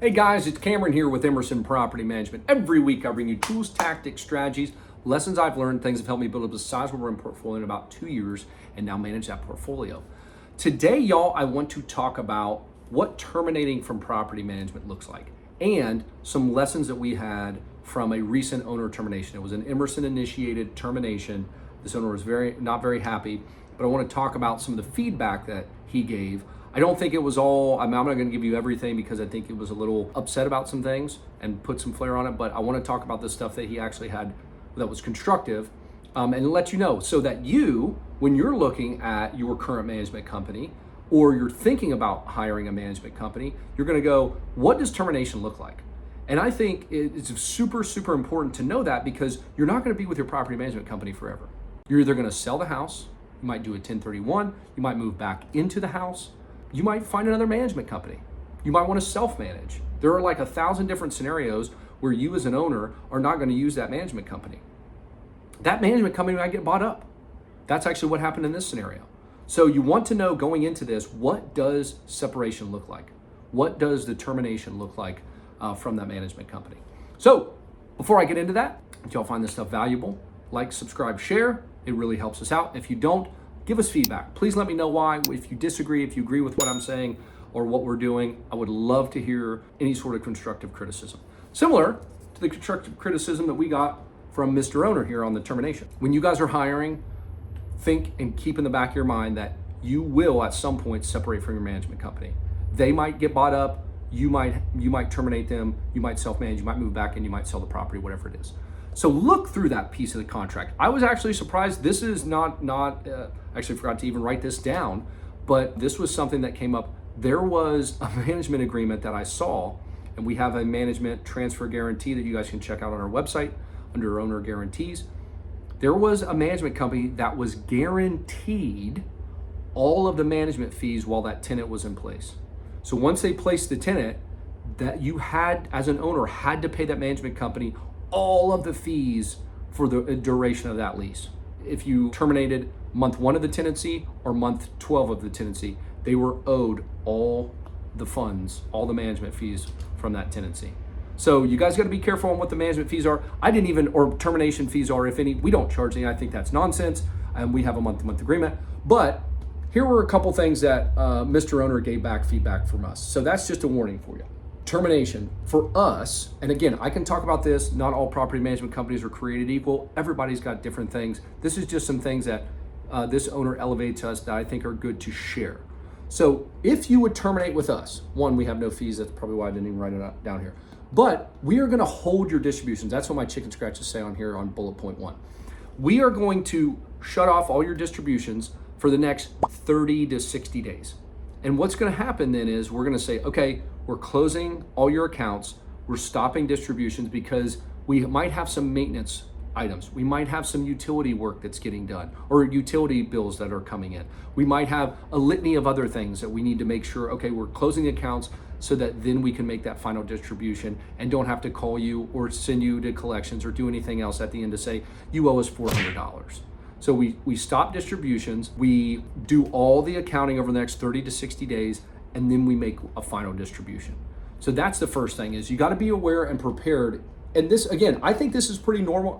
Hey guys, it's Cameron here with Emerson Property Management. Every week I bring you tools, tactics, strategies, lessons I've learned, things that have helped me build up a sizable rent portfolio in about 2 years and now manage that portfolio. Today, y'all, I want to talk about what terminating from property management looks like and some lessons that we had from a recent owner termination. It was an Emerson initiated termination. This owner was not very happy, but I want to talk about some of the feedback that he gave. I don't think it was all, I'm not going to give you everything because I think it was a little upset about some things and put some flair on it, but I want to talk about the stuff that he actually had that was constructive and let you know so that you, when you're looking at your current management company or you're thinking about hiring a management company, you're going to go, what does termination look like? And I think it's super, super important to know that because you're not going to be with your property management company forever. You're either going to sell the house, you might do a 1031, you might move back into the house, you might find another management company. You might want to self-manage. There are like 1,000 different scenarios where you as an owner are not going to use that management company. That management company might get bought up. That's actually what happened in this scenario. So you want to know going into this, what does separation look like? What does the termination look like from that management company? So before I get into that, if y'all find this stuff valuable, like, subscribe, share. It really helps us out. If you don't, give us feedback. Please let me know why. If you disagree, if you agree with what I'm saying or what we're doing, I would love to hear any sort of constructive criticism. Similar to the constructive criticism that we got from Mr. Owner here on the termination. When you guys are hiring, think and keep in the back of your mind that you will at some point separate from your management company. They might get bought up, you might terminate them, you might self-manage, you might move back in, you might sell the property, whatever it is. So look through that piece of the contract. I was actually surprised. This is actually forgot to even write this down, but this was something that came up. There was a management agreement that I saw, and we have a management transfer guarantee that you guys can check out on our website under owner guarantees. There was a management company that was guaranteed all of the management fees while that tenant was in place. So once they placed the tenant, that you had, as an owner, had to pay that management company all of the fees for the duration of that lease. If you terminated month 1 of the tenancy or month 12 of the tenancy, they were owed all the funds, all the management fees from that tenancy. So you guys got to be careful on what the management fees are. Or termination fees are, if any. We don't charge any. I think that's nonsense. And we have a month-to-month agreement. But here were a couple things that Mr. Owner gave back feedback from us. So that's just a warning for you. Termination for us, and again, I can talk about this, not all property management companies are created equal. Everybody's got different things. This is just some things that this owner elevates us that I think are good to share. So if you would terminate with us, one, we have no fees. That's probably why I didn't even write it down here. But we are going to hold your distributions. That's what my chicken scratches say on here on bullet point 1. We are going to shut off all your distributions for the next 30 to 60 days. And what's going to happen then is we're going to say, okay, we're closing all your accounts. We're stopping distributions because we might have some maintenance items. We might have some utility work that's getting done or utility bills that are coming in. We might have a litany of other things that we need to make sure, okay, we're closing the accounts so that then we can make that final distribution and don't have to call you or send you to collections or do anything else at the end to say, you owe us $400. So we stop distributions, we do all the accounting over the next 30 to 60 days, and then we make a final distribution. So that's the first thing is you got to be aware and prepared. And this, again, I think this is pretty normal.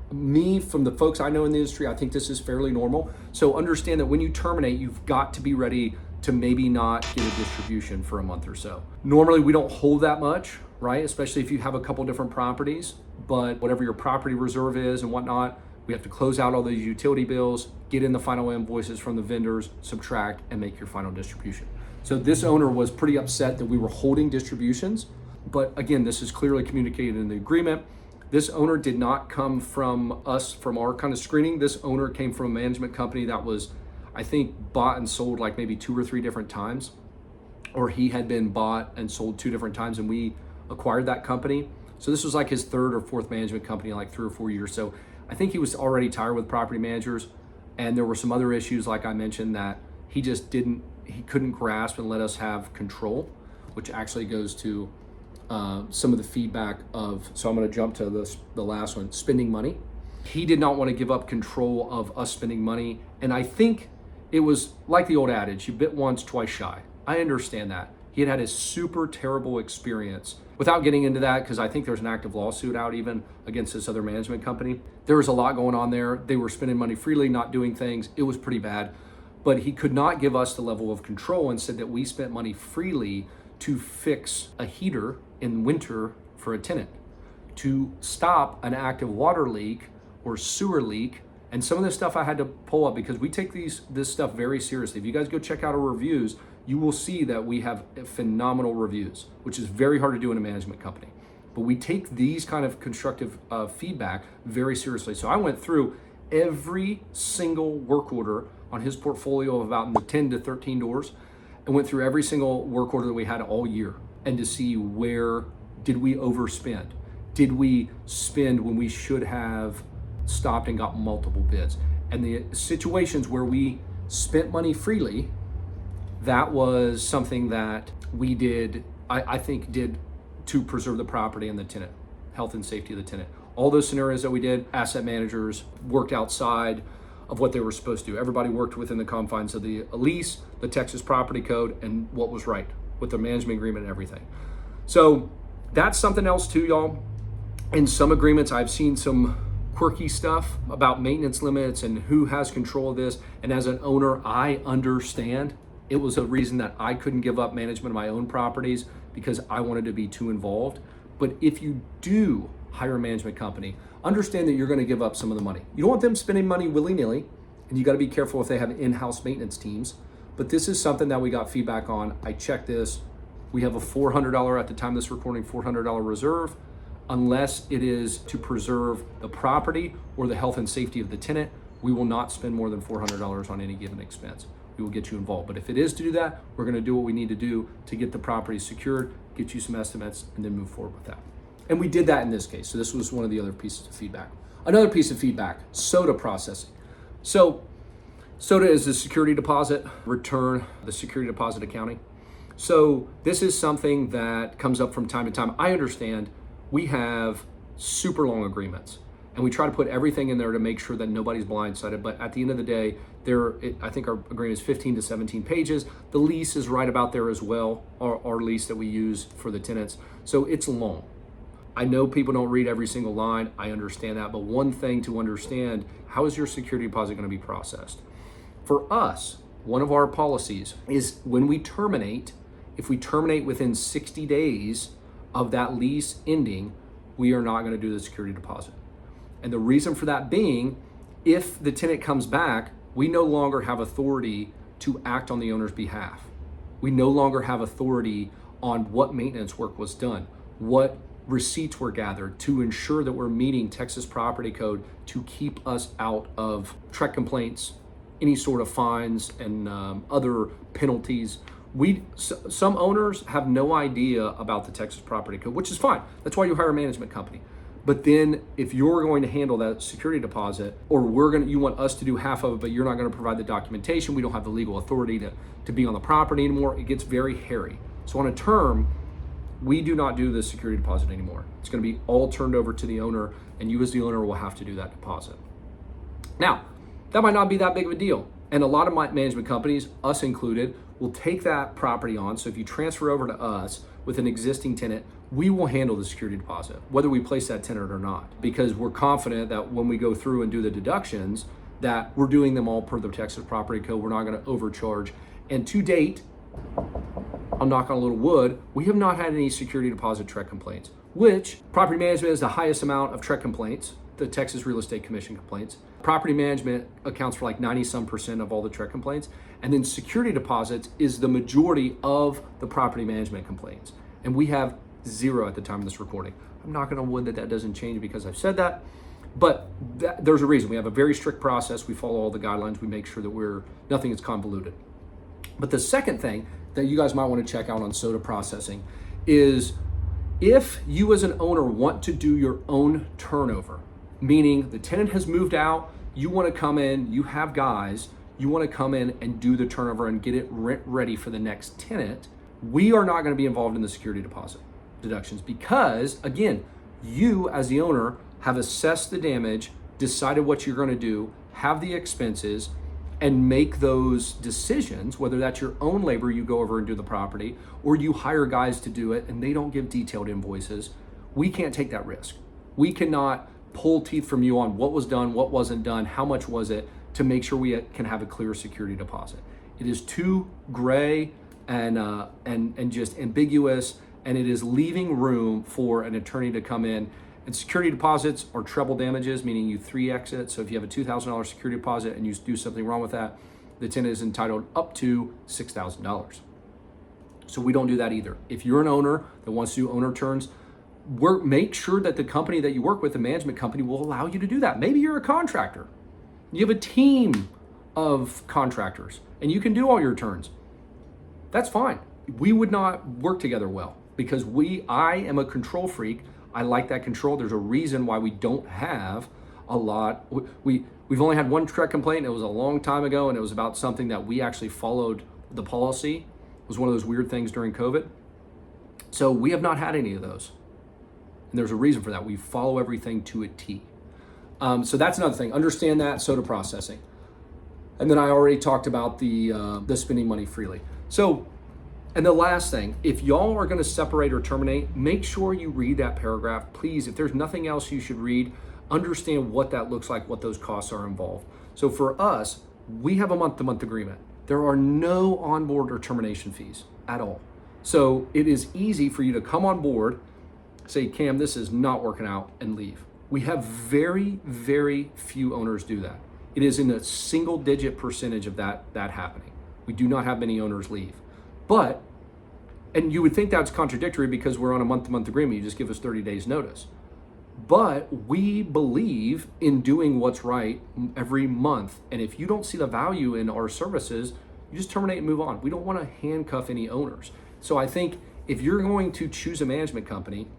From the folks I know in the industry, I think this is fairly normal. So understand that when you terminate, you've got to be ready to maybe not get a distribution for a month or so. Normally we don't hold that much, right? Especially if you have a couple different properties, but whatever your property reserve is and whatnot, we have to close out all those utility bills, get in the final invoices from the vendors, subtract, and make your final distribution. So this owner was pretty upset that we were holding distributions. But again, this is clearly communicated in the agreement. This owner did not come from us, from our kind of screening. This owner came from a management company that was, I think, bought and sold like maybe 2 or 3 different times. Or he had been bought and sold 2 different times and we acquired that company. So this was like his 3rd or 4th management company in like 3 or 4 years. So I think he was already tired with property managers, and there were some other issues, like I mentioned, that he couldn't grasp and let us have control, which actually goes to some of the feedback of, so I'm going to jump to the last one, spending money. He did not want to give up control of us spending money, and I think it was like the old adage, you bit once, twice shy. I understand that. He had a super terrible experience. Without getting into that, because I think there's an active lawsuit out even against this other management company. There was a lot going on there. They were spending money freely, not doing things. It was pretty bad. But he could not give us the level of control and said that we spent money freely to fix a heater in winter for a tenant, to stop an active water leak or sewer leak. And some of this stuff I had to pull up because we take this stuff very seriously. If you guys go check out our reviews, you will see that we have phenomenal reviews, which is very hard to do in a management company. But we take these kind of constructive feedback very seriously. So I went through every single work order on his portfolio of about 10 to 13 doors and went through every single work order that we had all year and to see where did we overspend? Did we spend when we should have stopped and got multiple bids? And the situations where we spent money freely, that was something that we did, I think did to preserve the property and the tenant, health and safety of the tenant. All those scenarios that we did, asset managers worked outside of what they were supposed to do. Everybody worked within the confines of the lease, the Texas property code, and what was right with the management agreement and everything. So that's something else too, y'all. In some agreements, I've seen some quirky stuff about maintenance limits and who has control of this. And as an owner, I understand. It was a reason that I couldn't give up management of my own properties because I wanted to be too involved. But if you do hire a management company, understand that you're going to give up some of the money. You don't want them spending money willy-nilly, and you got to be careful if they have in-house maintenance teams. But this is something that we got feedback on. I checked this. We have a $400 at the time of this recording, $400 reserve. Unless it is to preserve the property or the health and safety of the tenant, we will not spend more than $400 on any given expense. We will get you involved. But if it is to do that, we're going to do what we need to do to get the property secured, get you some estimates, and then move forward with that. And we did that in this case. So this was one of the other pieces of feedback. Another piece of feedback, SOTA processing. So SOTA is the security deposit return, the security deposit accounting. So this is something that comes up from time to time. I understand we have super long agreements and we try to put everything in there to make sure that nobody's blindsided. But at the end of the day, I think our agreement is 15 to 17 pages. The lease is right about there as well, our lease that we use for the tenants. So it's long. I know people don't read every single line. I understand that. But one thing to understand, how is your security deposit going to be processed? For us, one of our policies is when we terminate, if we terminate within 60 days of that lease ending, we are not going to do the security deposit. And the reason for that being, if the tenant comes back, we no longer have authority to act on the owner's behalf. We no longer have authority on what maintenance work was done, what receipts were gathered to ensure that we're meeting Texas property code to keep us out of TREC complaints, any sort of fines and other penalties. Some owners have no idea about the Texas property code, which is fine. That's why you hire a management company. But then if you're going to handle that security deposit, or you want us to do half of it, but you're not going to provide the documentation, we don't have the legal authority to be on the property anymore, it gets very hairy. So on a term, we do not do the security deposit anymore. It's going to be all turned over to the owner, and you as the owner will have to do that deposit. Now, that might not be that big of a deal. And a lot of my management companies, us included, will take that property on. So if you transfer over to us with an existing tenant, we will handle the security deposit, whether we place that tenant or not, because we're confident that when we go through and do the deductions, that we're doing them all per the Texas property code. We're not going to overcharge. And to date, I'll knock on a little wood, we have not had any security deposit TREC complaints, which property management is the highest amount of TREC complaints, the Texas Real Estate Commission complaints. Property management accounts for like 90% of all the TREC complaints. And then security deposits is the majority of the property management complaints. And we have 0 at the time of this recording. I'm knocking on wood that doesn't change because I've said that, but there's a reason. We have a very strict process. We follow all the guidelines. We make sure that nothing is convoluted. But the second thing that you guys might want to check out on SOTA processing is if you as an owner want to do your own turnover, meaning the tenant has moved out, you want to come in, you have guys, you want to come in and do the turnover and get it rent ready for the next tenant, we are not going to be involved in the security deposit deductions because, again, you as the owner have assessed the damage, decided what you're going to do, have the expenses, and make those decisions, whether that's your own labor, you go over and do the property, or you hire guys to do it and they don't give detailed invoices, we can't take that risk. We cannot pull teeth from you on what was done, what wasn't done, how much was it, to make sure we can have a clear security deposit. It is too gray and just ambiguous, and it is leaving room for an attorney to come in. And security deposits are treble damages, meaning you 3x it. So if you have a $2,000 security deposit and you do something wrong with that, the tenant is entitled up to $6,000. So we don't do that either. If you're an owner that wants to do owner turns, make sure that the company that you work with, the management company, will allow you to do that. Maybe you're a contractor. You have a team of contractors and you can do all your turns. That's fine. We would not work together well because I am a control freak. I like that control. There's a reason why we don't have a lot. We've only had one direct complaint, and it was a long time ago, and it was about something that we actually followed the policy. It was one of those weird things during COVID. So we have not had any of those. And there's a reason for that. We follow everything to a T. So that's another thing. Understand that, SOTA processing. And then I already talked about the spending money freely. So, and the last thing, if y'all are gonna separate or terminate, make sure you read that paragraph. Please, if there's nothing else you should read, understand what that looks like, what those costs are involved. So for us, we have a month-to-month agreement. There are no onboard or termination fees at all. So it is easy for you to come on board, say, Cam, this is not working out, and leave. We have very, very few owners do that. It is in a single-digit percentage of that happening. We do not have many owners leave. But, and you would think that's contradictory because we're on a month-to-month agreement, you just give us 30 days notice. But we believe in doing what's right every month. And if you don't see the value in our services, you just terminate and move on. We don't want to handcuff any owners. So I think if you're going to choose a management company,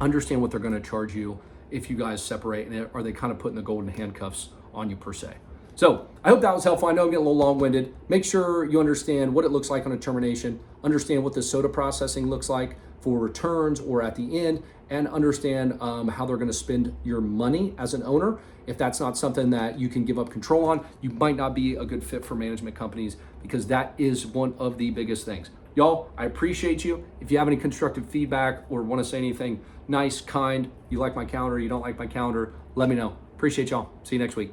understand what they're going to charge you if you guys separate, and are they kind of putting the golden handcuffs on you per se. So I hope that was helpful. I know I'm getting a little long-winded. Make sure you understand what it looks like on a termination, understand what the SOTA processing looks like for returns or at the end, and understand how they're gonna spend your money as an owner. If that's not something that you can give up control on, you might not be a good fit for management companies, because that is one of the biggest things. Y'all, I appreciate you. If you have any constructive feedback or wanna say anything nice, kind, you like my calendar, you don't like my calendar, let me know. Appreciate y'all. See you next week.